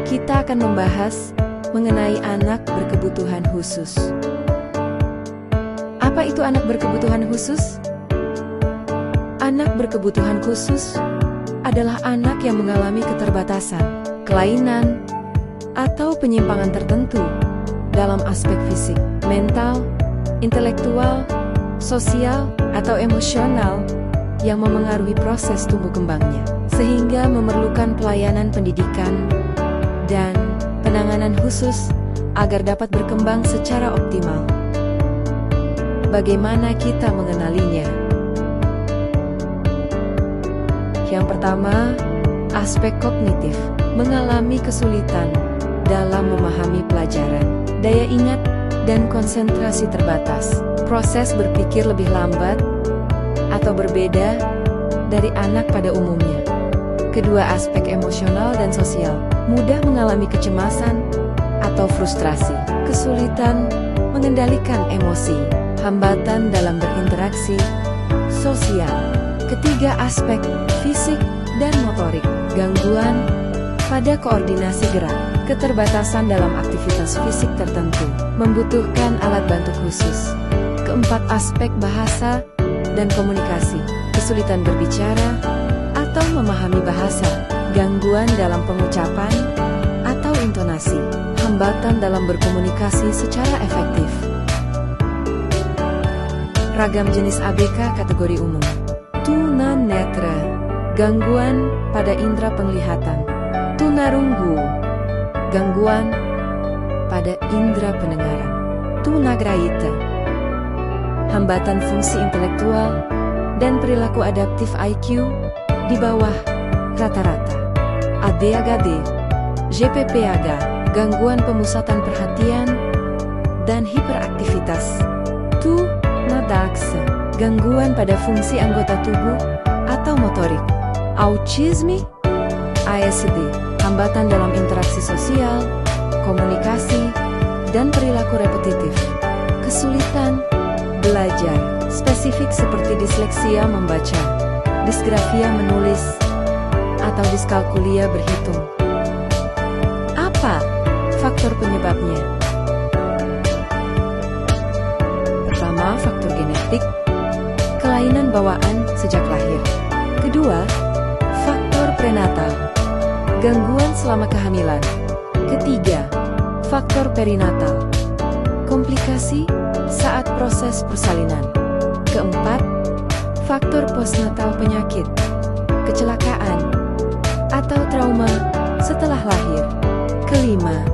kita akan membahas mengenai anak berkebutuhan khusus. Apa itu anak berkebutuhan khusus? Anak berkebutuhan khusus adalah anak yang mengalami keterbatasan, kelainan, atau penyimpangan tertentu dalam aspek fisik, mental, intelektual, sosial, atau emosional yang memengaruhi proses tumbuh kembangnya, sehingga memerlukan pelayanan pendidikan dan penanganan khusus agar dapat berkembang secara optimal. Bagaimana kita mengenalinya? Yang pertama, aspek kognitif, mengalami kesulitan dalam memahami pelajaran, daya ingat dan konsentrasi terbatas, proses berpikir lebih lambat atau berbeda dari anak pada umumnya. Kedua, aspek emosional dan sosial, mudah mengalami kecemasan atau frustrasi, kesulitan mengendalikan emosi, hambatan dalam berinteraksi sosial. Ketiga, aspek fisik dan motorik, gangguan pada koordinasi gerak, keterbatasan dalam aktivitas fisik tertentu, membutuhkan alat bantu khusus. Keempat, aspek bahasa dan komunikasi, kesulitan berbicara atau memahami bahasa, gangguan dalam pengucapan atau intonasi, hambatan dalam berkomunikasi secara efektif. Ragam jenis ABK kategori umum. Tunanetra, gangguan pada indera penglihatan. Tunarunggu, gangguan pada indera pendengaran. Tunagrahita, hambatan fungsi intelektual dan perilaku adaptif IQ di bawah rata-rata. ADHD, GPPAG, gangguan pemusatan perhatian dan hiperaktivitas. Tunadaksa, gangguan pada fungsi anggota tubuh atau motorik. Autisme, ASD, hambatan dalam interaksi sosial, komunikasi, dan perilaku repetitif. Kesulitan belajar, spesifik seperti disleksia membaca, disgrafia menulis, atau diskalkulia berhitung. Apa faktor penyebabnya? Pertama, faktor genetik, kelainan bawaan sejak lahir. Kedua, faktor prenatal, gangguan selama kehamilan. Ketiga, faktor perinatal, komplikasi saat proses persalinan. Keempat, faktor postnatal, penyakit, kecelakaan, atau trauma setelah lahir. Kelima,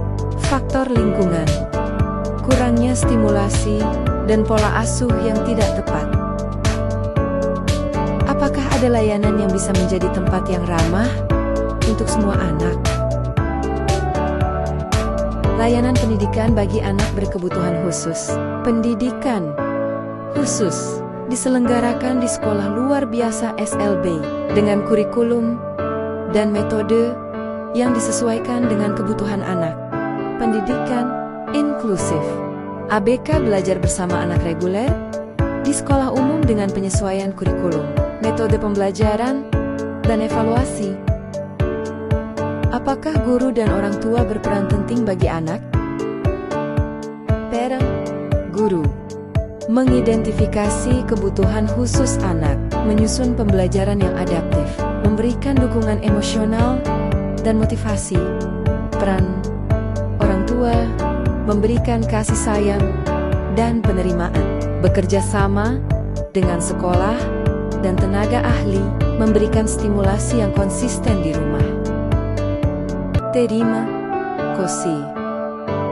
faktor lingkungan, kurangnya stimulasi dan pola asuh yang tidak tepat. Apakah ada layanan yang bisa menjadi tempat yang ramah untuk semua anak? Layanan pendidikan bagi anak berkebutuhan khusus. Pendidikan khusus diselenggarakan di sekolah luar biasa SLB dengan kurikulum dan metode yang disesuaikan dengan kebutuhan anak. Pendidikan inklusif. ABK belajar bersama anak reguler di sekolah umum dengan penyesuaian kurikulum, metode pembelajaran, dan evaluasi. Apakah guru dan orang tua berperan penting bagi anak? Parent, guru, mengidentifikasi kebutuhan khusus anak, menyusun pembelajaran yang adaptif, memberikan dukungan emosional dan motivasi. Peran orang tua, memberikan kasih sayang dan penerimaan, bekerja sama dengan sekolah dan tenaga ahli, memberikan stimulasi yang konsisten di rumah. Terima kasih.